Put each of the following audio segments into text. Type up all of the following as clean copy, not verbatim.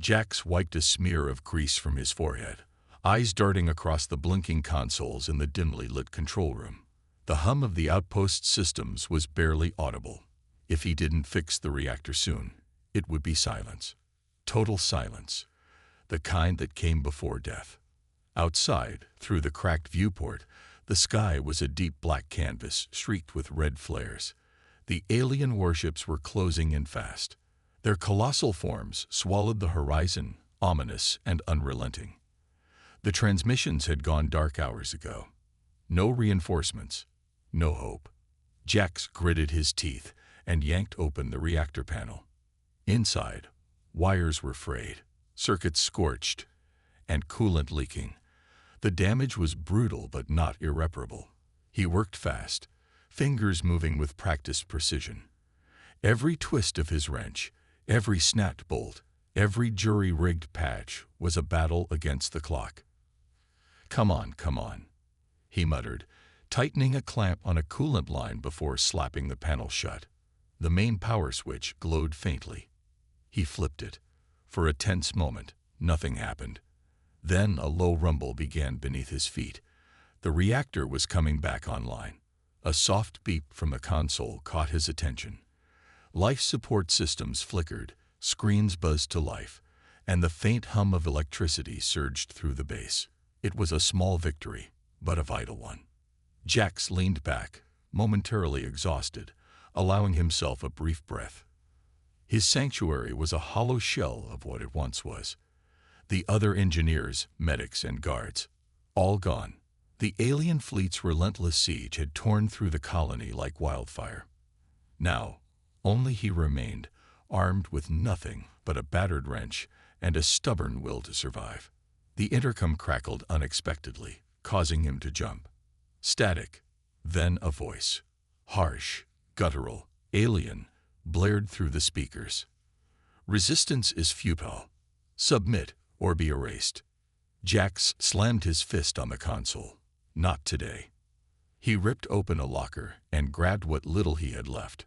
Jax wiped a smear of grease from his forehead, eyes darting across the blinking consoles in the dimly lit control room. The hum of the outpost systems was barely audible. If he didn't fix the reactor soon, it would be silence. Total silence. The kind that came before death. Outside, through the cracked viewport, the sky was a deep black canvas streaked with red flares. The alien warships were closing in fast. Their colossal forms swallowed the horizon, ominous and unrelenting. The transmissions had gone dark hours ago. No reinforcements, no hope. Jax gritted his teeth and yanked open the reactor panel. Inside, wires were frayed, circuits scorched, and coolant leaking. The damage was brutal but not irreparable. He worked fast, fingers moving with practiced precision. Every twist of his wrench, every snapped bolt, every jury-rigged patch was a battle against the clock. Come on, he muttered, tightening a clamp on a coolant line before slapping the panel shut. The main power switch glowed faintly. He flipped it. For a tense moment, nothing happened. Then a low rumble began beneath his feet. The reactor was coming back online. A soft beep from the console caught his attention. Life support systems flickered, screens buzzed to life, and the faint hum of electricity surged through the base. It was a small victory, but a vital one. Jax leaned back, momentarily exhausted, allowing himself a brief breath. His sanctuary was a hollow shell of what it once was. The other engineers, medics, and guards, all gone. The alien fleet's relentless siege had torn through the colony like wildfire. Now, only he remained, armed with nothing but a battered wrench and a stubborn will to survive. The intercom crackled unexpectedly, causing him to jump. Static, then a voice. Harsh, guttural, alien, blared through the speakers. Resistance is futile. Submit or be erased. Jax slammed his fist on the console. Not today. He ripped open a locker and grabbed what little he had left.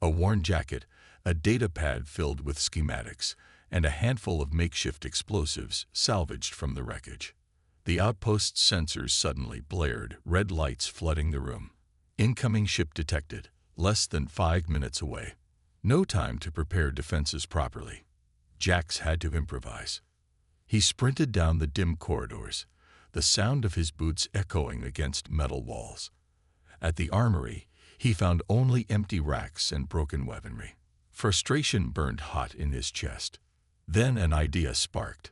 A worn jacket, a data pad filled with schematics, and a handful of makeshift explosives salvaged from the wreckage. The outpost's sensors suddenly blared, red lights flooding the room. Incoming ship detected, less than 5 minutes away. No time to prepare defenses properly. Jax had to improvise. He sprinted down the dim corridors, the sound of his boots echoing against metal walls. At the armory, he found only empty racks and broken weaponry. Frustration burned hot in his chest. Then an idea sparked.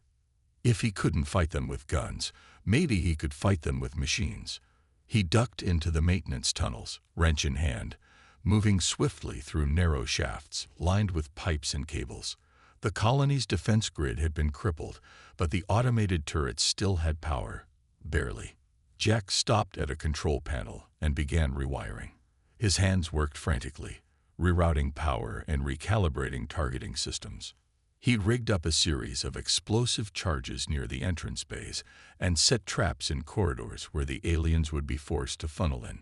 If he couldn't fight them with guns, maybe he could fight them with machines. He ducked into the maintenance tunnels, wrench in hand, moving swiftly through narrow shafts lined with pipes and cables. The colony's defense grid had been crippled, but the automated turrets still had power. Barely. Jack stopped at a control panel and began rewiring. His hands worked frantically, rerouting power and recalibrating targeting systems. He rigged up a series of explosive charges near the entrance bays and set traps in corridors where the aliens would be forced to funnel in.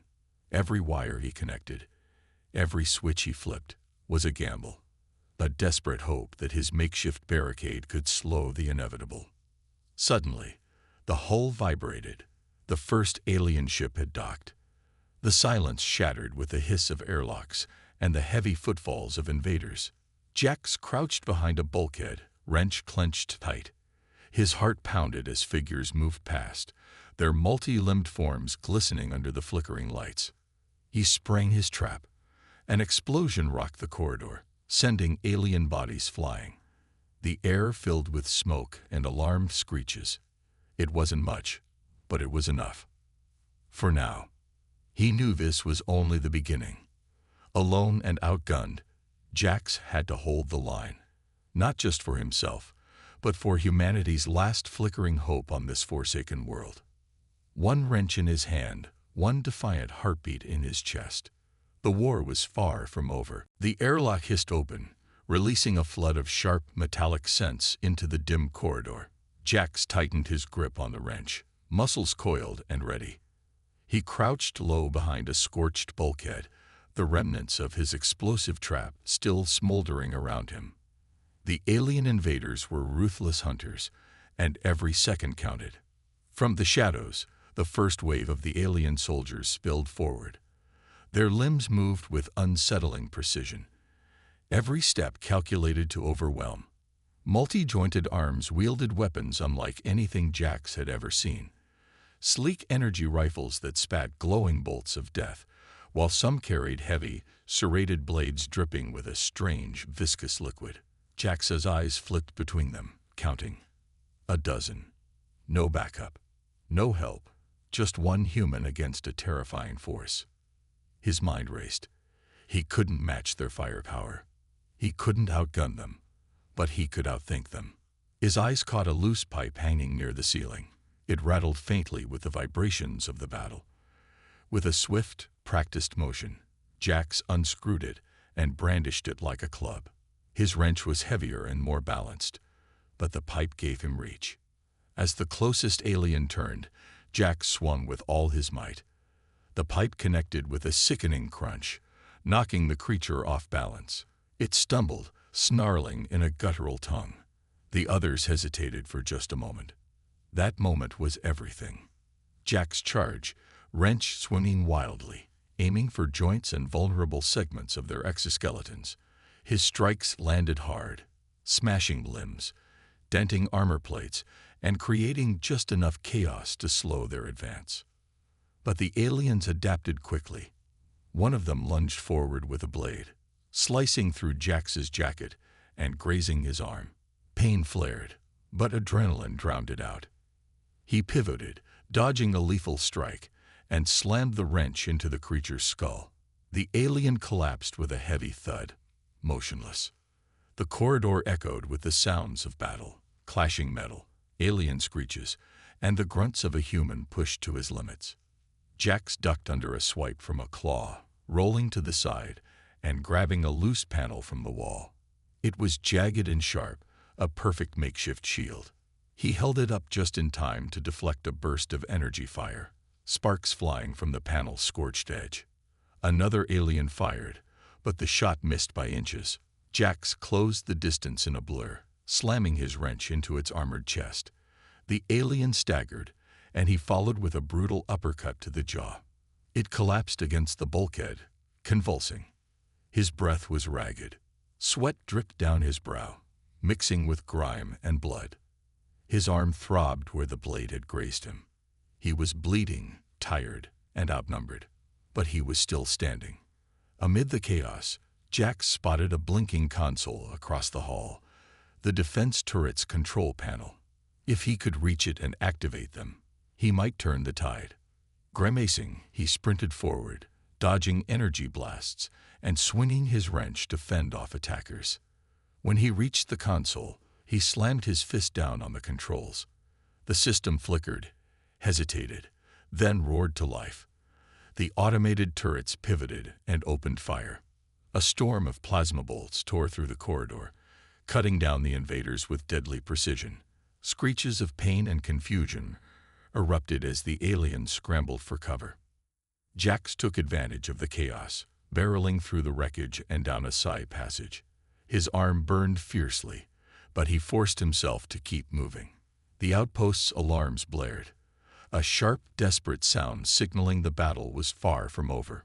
Every wire he connected, every switch he flipped, was a gamble. A desperate hope that his makeshift barricade could slow the inevitable. Suddenly, the hull vibrated. The first alien ship had docked. The silence shattered with the hiss of airlocks and the heavy footfalls of invaders. Jax crouched behind a bulkhead, wrench clenched tight. His heart pounded as figures moved past, their multi-limbed forms glistening under the flickering lights. He sprang his trap. An explosion rocked the corridor, sending alien bodies flying. The air filled with smoke and alarmed screeches. It wasn't much, but it was enough. For now. He knew this was only the beginning. Alone and outgunned, Jax had to hold the line. Not just for himself, but for humanity's last flickering hope on this forsaken world. One wrench in his hand, one defiant heartbeat in his chest. The war was far from over. The airlock hissed open, releasing a flood of sharp, metallic scents into the dim corridor. Jax tightened his grip on the wrench, muscles coiled and ready. He crouched low behind a scorched bulkhead, the remnants of his explosive trap still smoldering around him. The alien invaders were ruthless hunters, and every second counted. From the shadows, the first wave of the alien soldiers spilled forward. Their limbs moved with unsettling precision, every step calculated to overwhelm. Multi-jointed arms wielded weapons unlike anything Jax had ever seen. Sleek energy rifles that spat glowing bolts of death, while some carried heavy, serrated blades dripping with a strange, viscous liquid. Jax's eyes flicked between them, counting. A dozen. No backup. No help. Just one human against a terrifying force. His mind raced. He couldn't match their firepower. He couldn't outgun them, but he could outthink them. His eyes caught a loose pipe hanging near the ceiling. It rattled faintly with the vibrations of the battle. With a swift, practiced motion, Jax unscrewed it and brandished it like a club. His wrench was heavier and more balanced, but the pipe gave him reach. As the closest alien turned, Jax swung with all his might. The pipe connected with a sickening crunch, knocking the creature off balance. It stumbled, snarling in a guttural tongue. The others hesitated for just a moment. That moment was everything. Jax's charge, wrench swinging wildly, aiming for joints and vulnerable segments of their exoskeletons. His strikes landed hard, smashing limbs, denting armor plates, and creating just enough chaos to slow their advance. But the aliens adapted quickly. One of them lunged forward with a blade, slicing through Jax's jacket and grazing his arm. Pain flared, but adrenaline drowned it out. He pivoted, dodging a lethal strike, and slammed the wrench into the creature's skull. The alien collapsed with a heavy thud, motionless. The corridor echoed with the sounds of battle, clashing metal, alien screeches, and the grunts of a human pushed to his limits. Jax ducked under a swipe from a claw, rolling to the side and grabbing a loose panel from the wall. It was jagged and sharp, a perfect makeshift shield. He held it up just in time to deflect a burst of energy fire, sparks flying from the panel's scorched edge. Another alien fired, but the shot missed by inches. Jax closed the distance in a blur, slamming his wrench into its armored chest. The alien staggered, and he followed with a brutal uppercut to the jaw. It collapsed against the bulkhead, convulsing. His breath was ragged. Sweat dripped down his brow, mixing with grime and blood. His arm throbbed where the blade had grazed him. He was bleeding, tired, and outnumbered, but he was still standing. Amid the chaos, Jax spotted a blinking console across the hall, the defense turret's control panel. If he could reach it and activate them, he might turn the tide. Grimacing, he sprinted forward, dodging energy blasts and swinging his wrench to fend off attackers. When he reached the console, he slammed his fist down on the controls. The system flickered, hesitated, then roared to life. The automated turrets pivoted and opened fire. A storm of plasma bolts tore through the corridor, cutting down the invaders with deadly precision. Screeches of pain and confusion erupted as the aliens scrambled for cover. Jax took advantage of the chaos, barreling through the wreckage and down a side passage. His arm burned fiercely, but he forced himself to keep moving. The outpost's alarms blared, a sharp, desperate sound signaling the battle was far from over.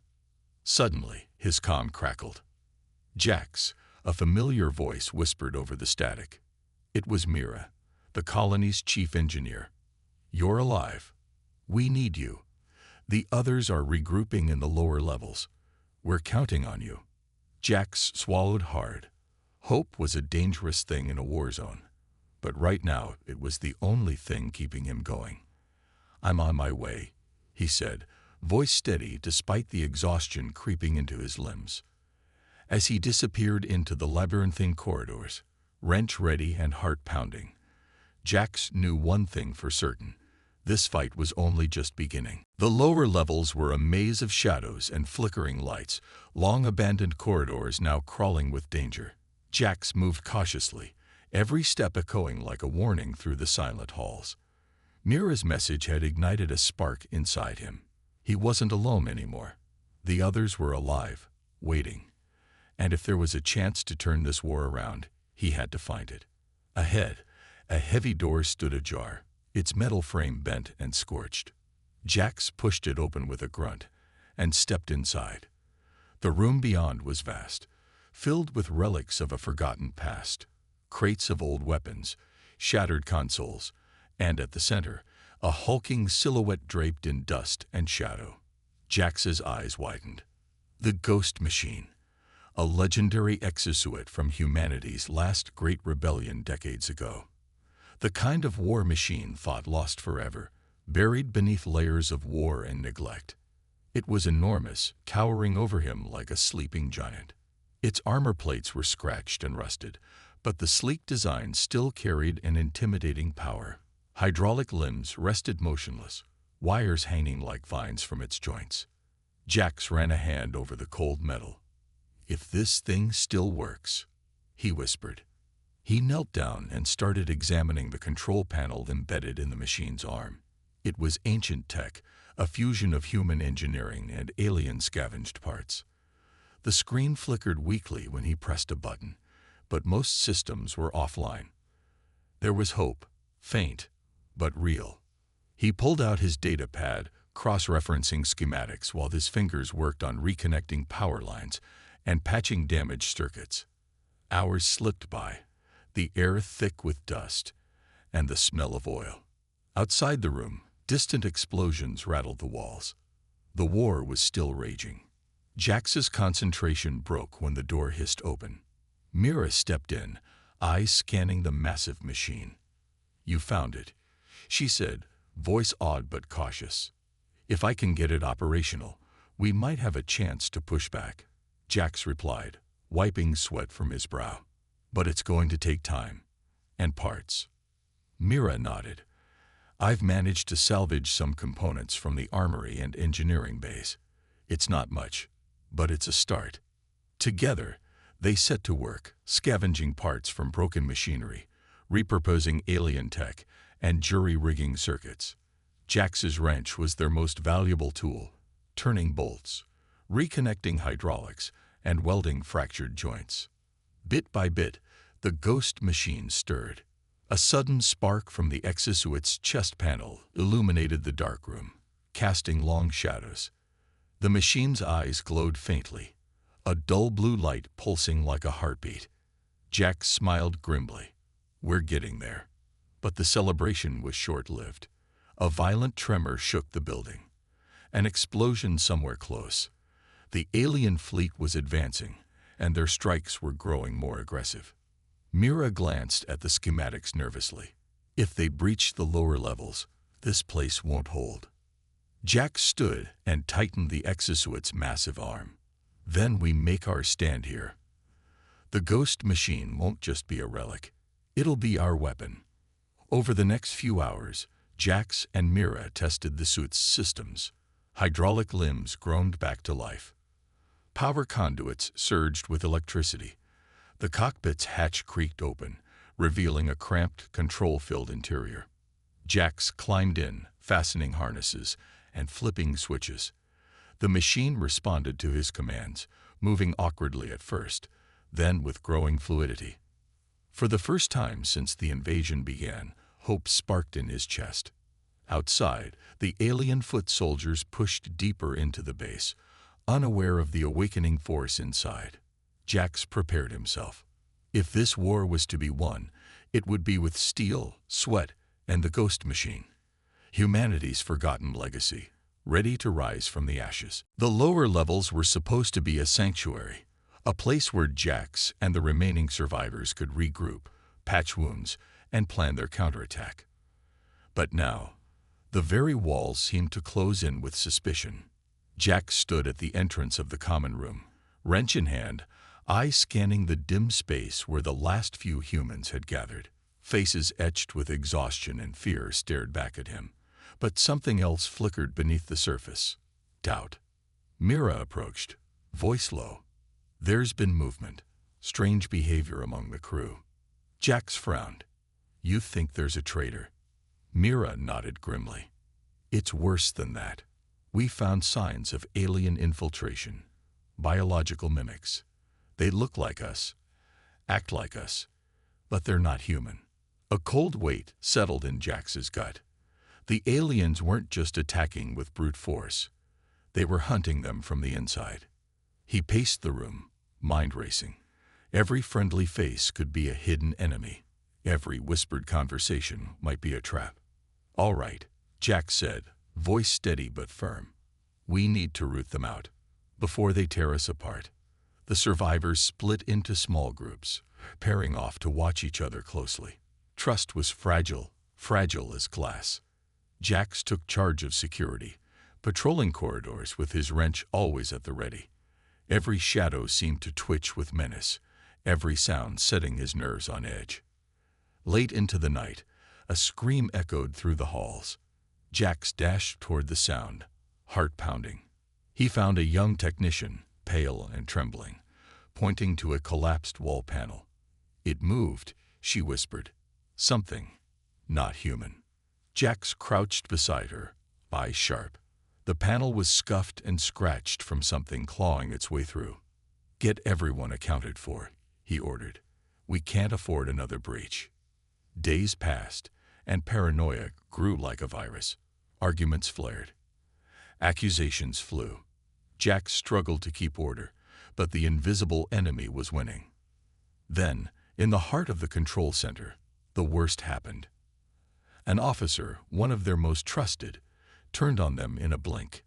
Suddenly, his comm crackled. Jax, a familiar voice whispered over the static. It was Mira, the colony's chief engineer. "You're alive. We need you. The others are regrouping in the lower levels. We're counting on you." Jax swallowed hard. Hope was a dangerous thing in a war zone, but right now it was the only thing keeping him going. "I'm on my way," he said, voice steady despite the exhaustion creeping into his limbs. As he disappeared into the labyrinthine corridors, wrench ready and heart pounding, Jax knew one thing for certain. This fight was only just beginning. The lower levels were a maze of shadows and flickering lights, long-abandoned corridors now crawling with danger. Jax moved cautiously, every step echoing like a warning through the silent halls. Mira's message had ignited a spark inside him. He wasn't alone anymore. The others were alive, waiting. And if there was a chance to turn this war around, He had to find it. Ahead, a heavy door stood ajar, its metal frame bent and scorched. Jax pushed it open with a grunt and stepped inside. The room beyond was vast, filled with relics of a forgotten past, crates of old weapons, shattered consoles, and at the center, a hulking silhouette draped in dust and shadow. Jax's eyes widened. The Ghost Machine, a legendary exosuit from humanity's last great rebellion decades ago. The kind of war machine thought lost forever, buried beneath layers of war and neglect. It was enormous, towering over him like a sleeping giant. Its armor plates were scratched and rusted, but the sleek design still carried an intimidating power. Hydraulic limbs rested motionless, wires hanging like vines from its joints. Jax ran a hand over the cold metal. "If this thing still works," he whispered. He knelt down and started examining the control panel embedded in the machine's arm. It was ancient tech, a fusion of human engineering and alien scavenged parts. The screen flickered weakly when he pressed a button, but most systems were offline. There was hope, faint, but real. He pulled out his data pad, cross-referencing schematics while his fingers worked on reconnecting power lines and patching damaged circuits. Hours slipped by, the air thick with dust and the smell of oil. Outside the room, distant explosions rattled the walls. The war was still raging. Jax's concentration broke when the door hissed open. Mira stepped in, eyes scanning the massive machine. "You found it," she said, voice awed but cautious. "If I can get it operational, we might have a chance to push back," Jax replied, wiping sweat from his brow. "But it's going to take time. And parts." Mira nodded. "I've managed to salvage some components from the armory and engineering base. It's not much, but it's a start." Together, they set to work, scavenging parts from broken machinery, repurposing alien tech, and jury-rigging circuits. Jax's wrench was their most valuable tool, turning bolts, reconnecting hydraulics, and welding fractured joints. Bit by bit, the Ghost Machine stirred. A sudden spark from the exosuit's chest panel illuminated the darkroom, casting long shadows. The machine's eyes glowed faintly, a dull blue light pulsing like a heartbeat. Jax smiled grimly. "We're getting there." But the celebration was short-lived. A violent tremor shook the building. An explosion somewhere close. The alien fleet was advancing, and their strikes were growing more aggressive. Mira glanced at the schematics nervously. "If they breach the lower levels, this place won't hold." Jax stood and tightened the exosuit's massive arm. "Then we make our stand here. The Ghost Machine won't just be a relic. It'll be our weapon." Over the next few hours, Jax and Mira tested the suit's systems. Hydraulic limbs groaned back to life. Power conduits surged with electricity. The cockpit's hatch creaked open, revealing a cramped, control-filled interior. Jax climbed in, fastening harnesses and flipping switches. The machine responded to his commands, moving awkwardly at first, then with growing fluidity. For the first time since the invasion began, hope sparked in his chest. Outside, the alien foot soldiers pushed deeper into the base, unaware of the awakening force inside. Jax prepared himself. If this war was to be won, it would be with steel, sweat, and the Ghost Machine. Humanity's forgotten legacy, ready to rise from the ashes. The lower levels were supposed to be a sanctuary, a place where Jax and the remaining survivors could regroup, patch wounds, and plan their counterattack. But now, the very walls seemed to close in with suspicion. Jax stood at the entrance of the common room, wrench in hand, eyes scanning the dim space where the last few humans had gathered. Faces etched with exhaustion and fear stared back at him, but something else flickered beneath the surface. Doubt. Mira approached, voice low. "There's been movement, strange behavior among the crew." Jax frowned. "You think there's a traitor?" Mira nodded grimly. "It's worse than that. We found signs of alien infiltration, biological mimics. They look like us, act like us, but they're not human. A cold weight settled in Jax's gut. The aliens weren't just attacking with brute force. They were hunting them from the inside. He paced the room, mind racing. Every friendly face could be a hidden enemy. Every whispered conversation might be a trap. "All right," Jax said, voice steady but firm. "We need to root them out before they tear us apart." The survivors split into small groups, pairing off to watch each other closely. Trust was fragile as glass. Jax took charge of security, patrolling corridors with his wrench always at the ready. Every shadow seemed to twitch with menace, every sound setting his nerves on edge. Late into the night, a scream echoed through the halls. Jax dashed toward the sound, heart pounding. He found a young technician, pale and trembling, pointing to a collapsed wall panel. "It moved," she whispered. "Something, not human." Jax crouched beside her, eyes sharp. The panel was scuffed and scratched from something clawing its way through. "Get everyone accounted for," he ordered. "We can't afford another breach." Days passed, and paranoia grew like a virus. Arguments flared. Accusations flew. Jax struggled to keep order, but the invisible enemy was winning. Then, in the heart of the control center, the worst happened. An officer, one of their most trusted, turned on them in a blink.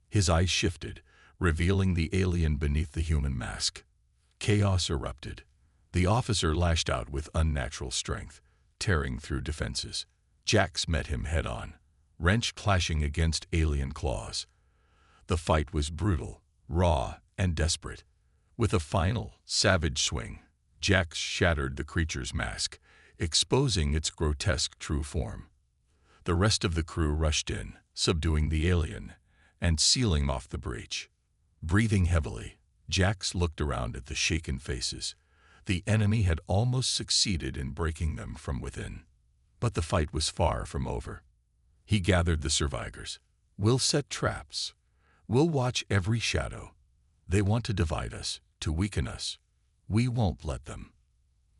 His eyes shifted, revealing the alien beneath the human mask. Chaos erupted. The officer lashed out with unnatural strength, tearing through defenses. Jax met him head-on, wrench clashing against alien claws. The fight was brutal, raw, and desperate. With a final, savage swing, Jax shattered the creature's mask, exposing its grotesque true form. The rest of the crew rushed in, subduing the alien and sealing off the breach. Breathing heavily, Jax looked around at the shaken faces. The enemy had almost succeeded in breaking them from within. But the fight was far from over. He gathered the survivors. "We'll set traps. We'll watch every shadow. They want to divide us, to weaken us. We won't let them."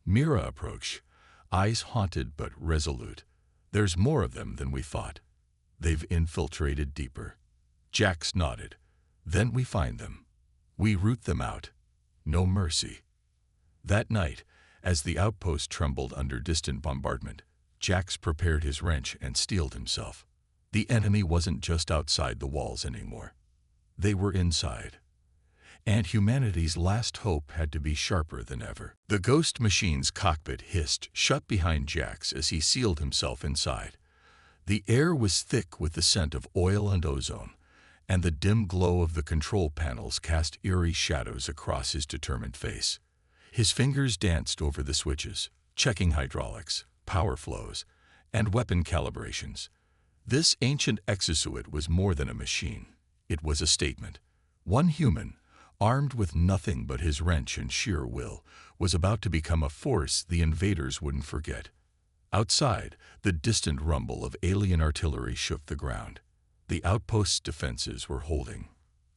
Mira approached, eyes haunted but resolute. "There's more of them than we thought. They've infiltrated deeper." Jax nodded. "Then we find them. We root them out. No mercy." That night, as the outpost trembled under distant bombardment, Jax prepared his wrench and steeled himself. The enemy wasn't just outside the walls anymore. They were inside. And humanity's last hope had to be sharper than ever. The ghost machine's cockpit hissed shut behind Jax as he sealed himself inside. The air was thick with the scent of oil and ozone, and the dim glow of the control panels cast eerie shadows across his determined face. His fingers danced over the switches, checking hydraulics, power flows, and weapon calibrations. This ancient exosuit was more than a machine. It was a statement. One human, armed with nothing but his wrench and sheer will, was about to become a force the invaders wouldn't forget. Outside, the distant rumble of alien artillery shook the ground. The outpost's defenses were holding.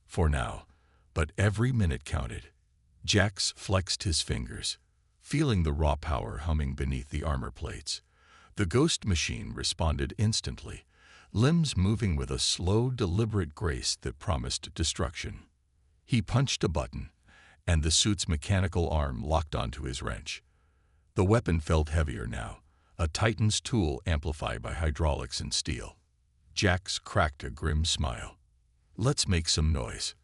For now, but every minute counted. Jax flexed his fingers, feeling the raw power humming beneath the armor plates. The ghost machine responded instantly, limbs moving with a slow, deliberate grace that promised destruction. He punched a button, and the suit's mechanical arm locked onto his wrench. The weapon felt heavier now, a Titan's tool amplified by hydraulics and steel. Jax cracked a grim smile. "Let's make some noise."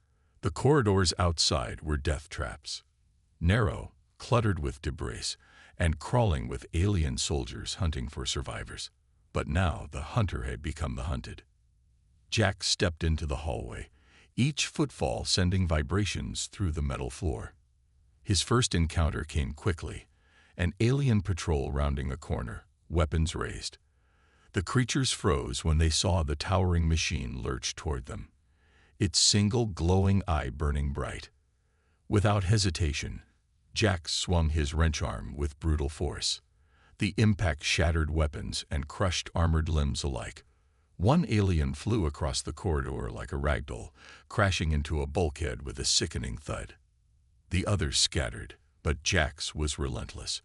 The corridors outside were death traps. Narrow, cluttered with debris, and crawling with alien soldiers hunting for survivors. But now the hunter had become the hunted. Jax stepped into the hallway, each footfall sending vibrations through the metal floor. His first encounter came quickly, an alien patrol rounding a corner, weapons raised. The creatures froze when they saw the towering machine lurch toward them, its single glowing eye burning bright. Without hesitation, Jax swung his wrench arm with brutal force. The impact shattered weapons and crushed armored limbs alike. One alien flew across the corridor like a ragdoll, crashing into a bulkhead with a sickening thud. The others scattered, but Jax was relentless.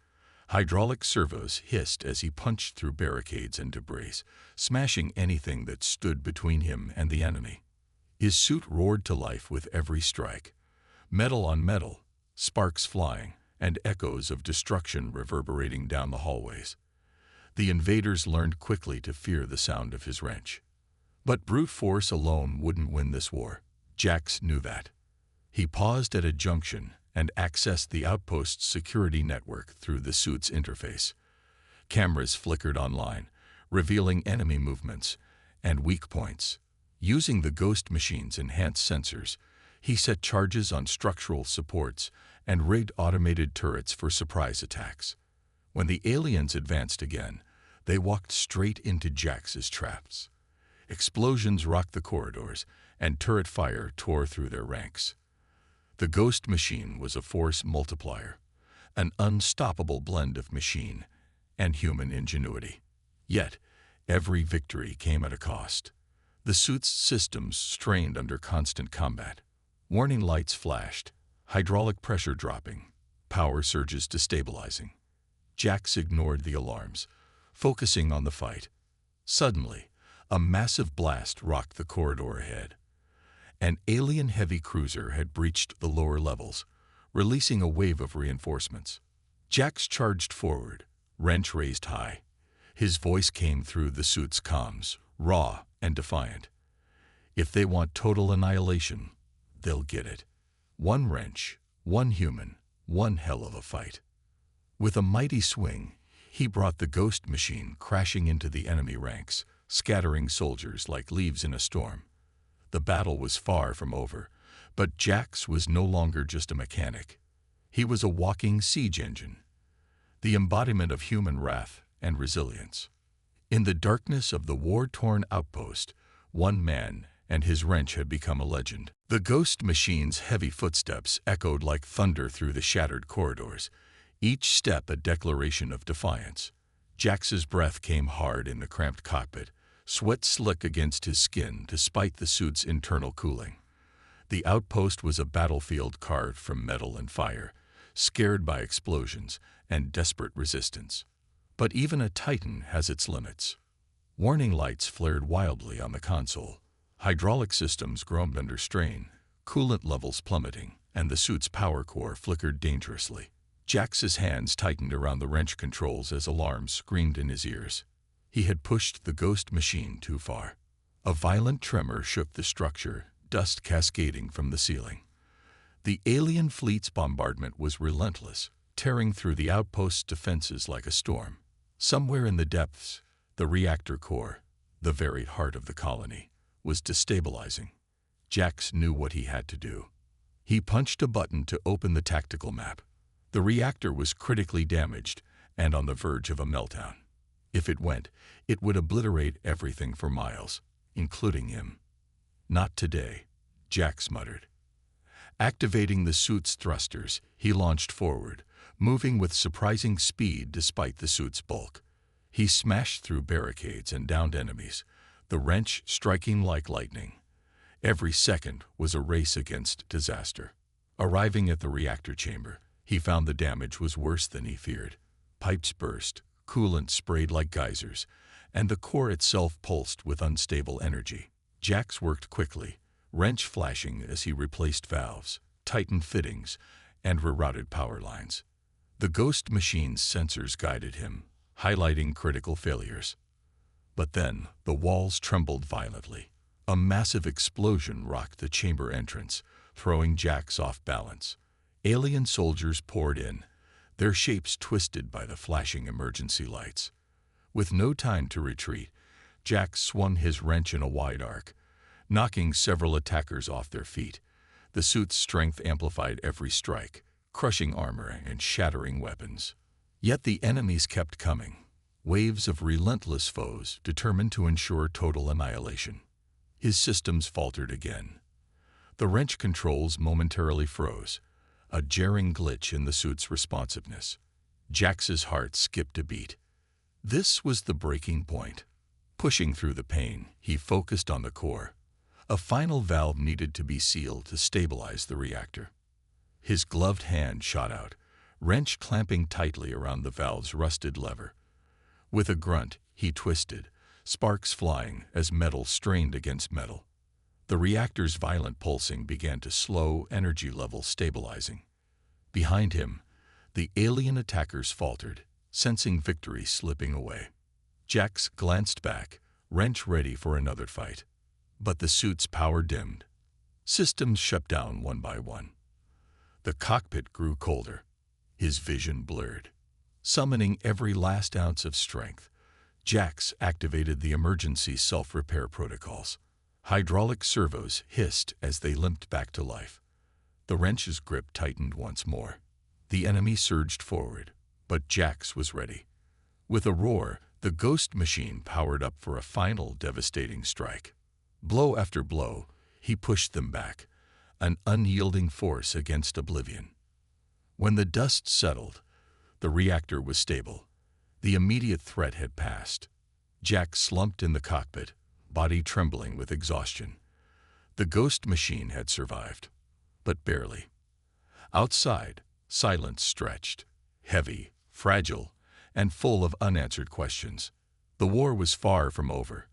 Hydraulic servos hissed as he punched through barricades and debris, smashing anything that stood between him and the enemy. His suit roared to life with every strike. Metal on metal, sparks flying, and echoes of destruction reverberating down the hallways. The invaders learned quickly to fear the sound of his wrench. But brute force alone wouldn't win this war. Jax knew that. He paused at a junction and accessed the outpost's security network through the suit's interface. Cameras flickered online, revealing enemy movements and weak points. Using the Ghost Machine's enhanced sensors, he set charges on structural supports and rigged automated turrets for surprise attacks. When the aliens advanced again, they walked straight into Jax's traps. Explosions rocked the corridors, and turret fire tore through their ranks. The Ghost Machine was a force multiplier, an unstoppable blend of machine and human ingenuity. Yet, every victory came at a cost. The suit's systems strained under constant combat. Warning lights flashed, hydraulic pressure dropping, power surges destabilizing. Jax ignored the alarms, focusing on the fight. Suddenly, a massive blast rocked the corridor ahead. An alien heavy cruiser had breached the lower levels, releasing a wave of reinforcements. Jax charged forward, wrench raised high. His voice came through the suit's comms, raw and defiant. If they want total annihilation, they'll get it. One wrench, one human, one hell of a fight. With a mighty swing, he brought the Ghost Machine crashing into the enemy ranks, scattering soldiers like leaves in a storm. The battle was far from over, but Jax was no longer just a mechanic. He was a walking siege engine, the embodiment of human wrath and resilience. In the darkness of the war-torn outpost, one man and his wrench had become a legend. The Ghost Machine's heavy footsteps echoed like thunder through the shattered corridors, each step a declaration of defiance. Jax's breath came hard in the cramped cockpit, sweat slick against his skin despite the suit's internal cooling. The outpost was a battlefield carved from metal and fire, scared by explosions and desperate resistance. But even a Titan has its limits. Warning lights flared wildly on the console. Hydraulic systems groaned under strain, coolant levels plummeting, and the suit's power core flickered dangerously. Jax's hands tightened around the wrench controls as alarms screamed in his ears. He had pushed the Ghost Machine too far. A violent tremor shook the structure, dust cascading from the ceiling. The alien fleet's bombardment was relentless, tearing through the outpost's defenses like a storm. Somewhere in the depths, the reactor core, the very heart of the colony, was destabilizing. Jax knew what he had to do. He punched a button to open the tactical map. The reactor was critically damaged and on the verge of a meltdown. If it went, it would obliterate everything for miles, including him. Not today, Jax muttered. Activating the suit's thrusters, he launched forward, moving with surprising speed despite the suit's bulk. He smashed through barricades and downed enemies, the wrench striking like lightning. Every second was a race against disaster. Arriving at the reactor chamber, he found the damage was worse than he feared. Pipes burst, coolant sprayed like geysers, and the core itself pulsed with unstable energy. Jax worked quickly, wrench flashing as he replaced valves, tightened fittings, and rerouted power lines. The Ghost Machine's sensors guided him, highlighting critical failures. But then, the walls trembled violently. A massive explosion rocked the chamber entrance, throwing Jax off balance. Alien soldiers poured in, their shapes twisted by the flashing emergency lights. With no time to retreat, Jax swung his wrench in a wide arc, knocking several attackers off their feet. The suit's strength amplified every strike, crushing armor and shattering weapons. Yet the enemies kept coming, waves of relentless foes determined to ensure total annihilation. His systems faltered again. The wrench controls momentarily froze, a jarring glitch in the suit's responsiveness. Jax's heart skipped a beat. This was the breaking point. Pushing through the pain, he focused on the core. A final valve needed to be sealed to stabilize the reactor. His gloved hand shot out, wrench clamping tightly around the valve's rusted lever. With a grunt, he twisted, sparks flying as metal strained against metal. The reactor's violent pulsing began to slow, energy levels stabilizing. Behind him, the alien attackers faltered, sensing victory slipping away. Jax glanced back, wrench ready for another fight. But the suit's power dimmed. Systems shut down one by one. The cockpit grew colder, his vision blurred. Summoning every last ounce of strength, Jax activated the emergency self-repair protocols. Hydraulic servos hissed as they limped back to life. The wrench's grip tightened once more. The enemy surged forward, but Jax was ready. With a roar, the ghost machine powered up for a final devastating strike. Blow after blow, he pushed them back, an unyielding force against oblivion. When the dust settled, the reactor was stable. The immediate threat had passed. Jack slumped in the cockpit, body trembling with exhaustion. The ghost machine had survived, but barely. Outside, silence stretched, heavy, fragile, and full of unanswered questions. The war was far from over,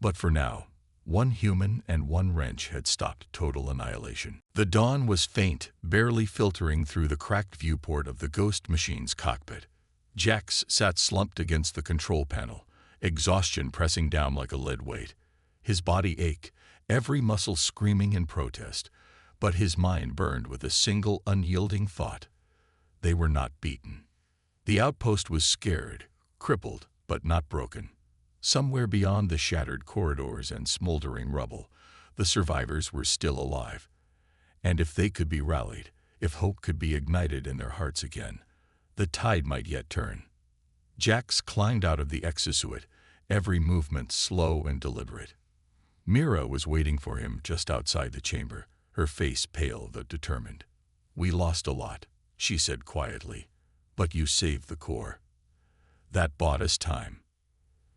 but for now, one human and one wrench had stopped total annihilation. The dawn was faint, barely filtering through the cracked viewport of the ghost machine's cockpit. Jax sat slumped against the control panel, exhaustion pressing down like a lead weight. His body ached, every muscle screaming in protest, but his mind burned with a single unyielding thought. They were not beaten. The outpost was scared, crippled, but not broken. Somewhere beyond the shattered corridors and smoldering rubble, the survivors were still alive. And if they could be rallied, if hope could be ignited in their hearts again, the tide might yet turn. Jax climbed out of the exosuit, every movement slow and deliberate. Mira was waiting for him just outside the chamber, her face pale but determined. "We lost a lot," she said quietly, "but you saved the core. That bought us time."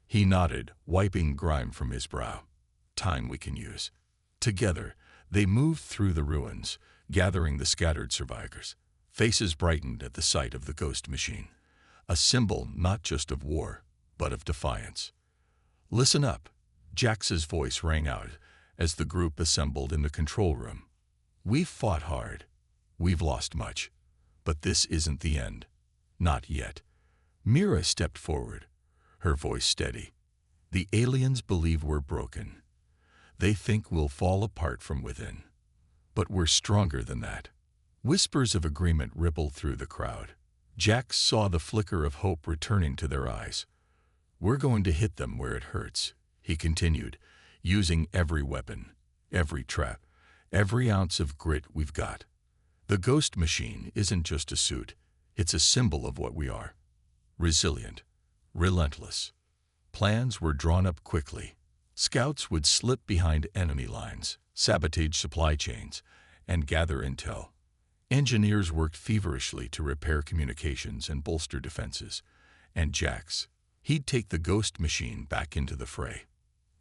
He nodded, wiping grime from his brow. "Time we can use." Together, they moved through the ruins, gathering the scattered survivors. Faces brightened at the sight of the ghost machine, a symbol not just of war, but of defiance. "Listen up," Jax's voice rang out as the group assembled in the control room. "We've fought hard. We've lost much. But this isn't the end. Not yet." Mira stepped forward, her voice steady. "The aliens believe we're broken. They think we'll fall apart from within. But we're stronger than that." Whispers of agreement rippled through the crowd. Jax saw the flicker of hope returning to their eyes. "We're going to hit them where it hurts," he continued, "using every weapon, every trap, every ounce of grit we've got. The ghost machine isn't just a suit, it's a symbol of what we are. Resilient, relentless." Plans were drawn up quickly. Scouts would slip behind enemy lines, sabotage supply chains, and gather intel. Engineers worked feverishly to repair communications and bolster defenses. And Jax, he'd take the ghost machine back into the fray.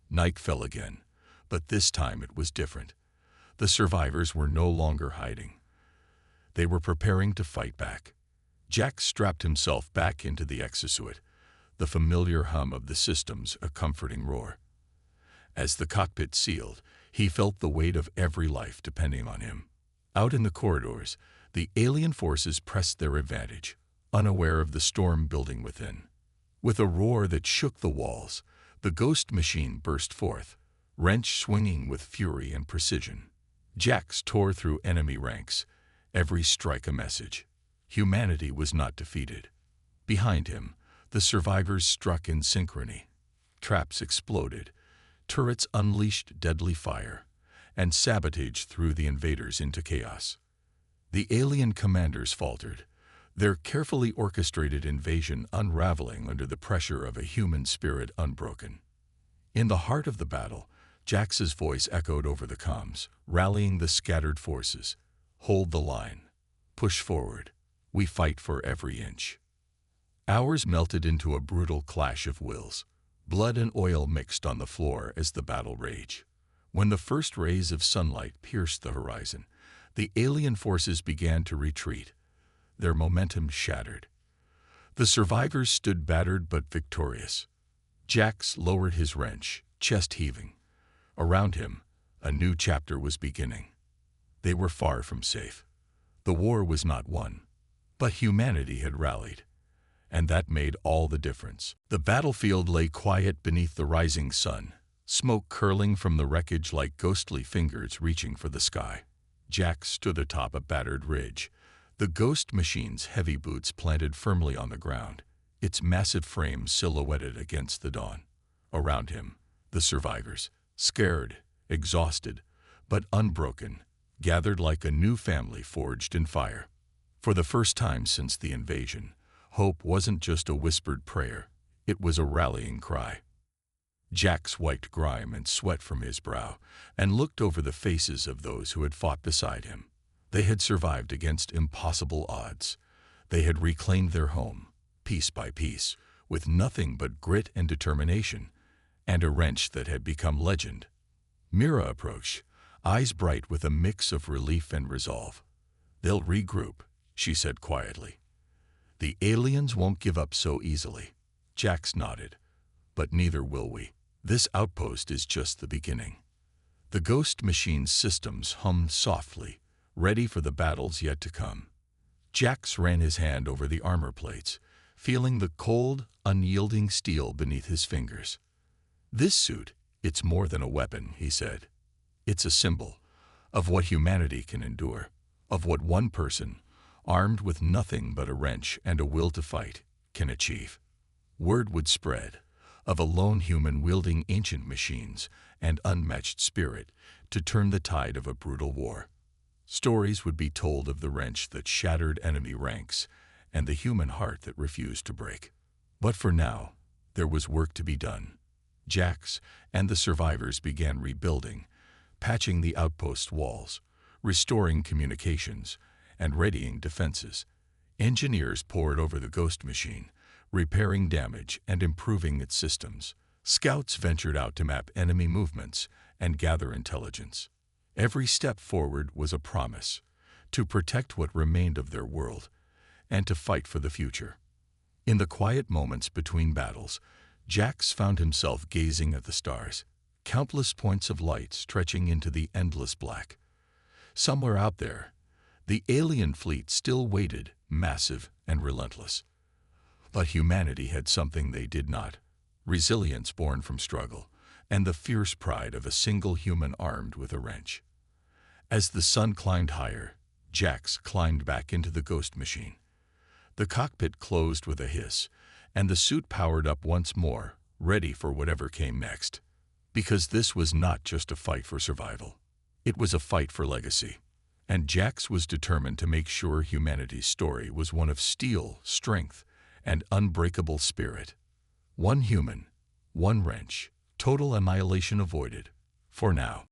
Night fell again, but this time it was different. The survivors were no longer hiding. They were preparing to fight back. Jax strapped himself back into the exosuit, the familiar hum of the systems a comforting roar. As the cockpit sealed, he felt the weight of every life depending on him. Out in the corridors, the alien forces pressed their advantage, unaware of the storm building within. With a roar that shook the walls, the ghost machine burst forth, wrench swinging with fury and precision. Jax tore through enemy ranks, every strike a message. Humanity was not defeated. Behind him, the survivors struck in synchrony. Traps exploded, turrets unleashed deadly fire, and sabotage threw the invaders into chaos. The alien commanders faltered, their carefully orchestrated invasion unraveling under the pressure of a human spirit unbroken. In the heart of the battle, Jax's voice echoed over the comms, rallying the scattered forces. "Hold the line. Push forward. We fight for every inch." Hours melted into a brutal clash of wills. Blood and oil mixed on the floor as the battle raged. When the first rays of sunlight pierced the horizon, the alien forces began to retreat. their momentum shattered. The survivors stood battered but victorious. Jax lowered his wrench, chest heaving. Around him, a new chapter was beginning. They were far from safe. The war was not won, but humanity had rallied, and that made all the difference. The battlefield lay quiet beneath the rising sun, smoke curling from the wreckage like ghostly fingers reaching for the sky. Jax stood atop a battered ridge, the ghost machine's heavy boots planted firmly on the ground, its massive frame silhouetted against the dawn. Around him, the survivors, scared, exhausted, but unbroken, gathered like a new family forged in fire. For the first time since the invasion, hope wasn't just a whispered prayer, it was a rallying cry. Jax wiped grime and sweat from his brow and looked over the faces of those who had fought beside him. They had survived against impossible odds. They had reclaimed their home, piece by piece, with nothing but grit and determination, and a wrench that had become legend. Mira approached, eyes bright with a mix of relief and resolve. "They'll regroup," she said quietly. "The aliens won't give up so easily." Jax nodded. "But neither will we. This outpost is just the beginning." The ghost machine's systems hummed softly, ready for the battles yet to come. Jax ran his hand over the armor plates, feeling the cold, unyielding steel beneath his fingers. "This suit, it's more than a weapon," he said. "It's a symbol of what humanity can endure, of what one person, armed with nothing but a wrench and a will to fight, can achieve." Word would spread of a lone human wielding ancient machines and unmatched spirit to turn the tide of a brutal war. Stories would be told of the wrench that shattered enemy ranks and the human heart that refused to break. But for now, there was work to be done. Jax and the survivors began rebuilding, patching the outpost walls, restoring communications, and readying defenses. Engineers pored over the ghost machine, repairing damage and improving its systems. Scouts ventured out to map enemy movements and gather intelligence. Every step forward was a promise to protect what remained of their world and to fight for the future. In the quiet moments between battles, Jax found himself gazing at the stars, countless points of light stretching into the endless black. Somewhere out there, the alien fleet still waited, massive and relentless. But humanity had something they did not: resilience born from struggle, and the fierce pride of a single human armed with a wrench. As the sun climbed higher, Jax climbed back into the ghost machine. The cockpit closed with a hiss, and the suit powered up once more, ready for whatever came next. Because this was not just a fight for survival. It was a fight for legacy. And Jax was determined to make sure humanity's story was one of steel, strength, and unbreakable spirit. One human, one wrench, total annihilation avoided, for now.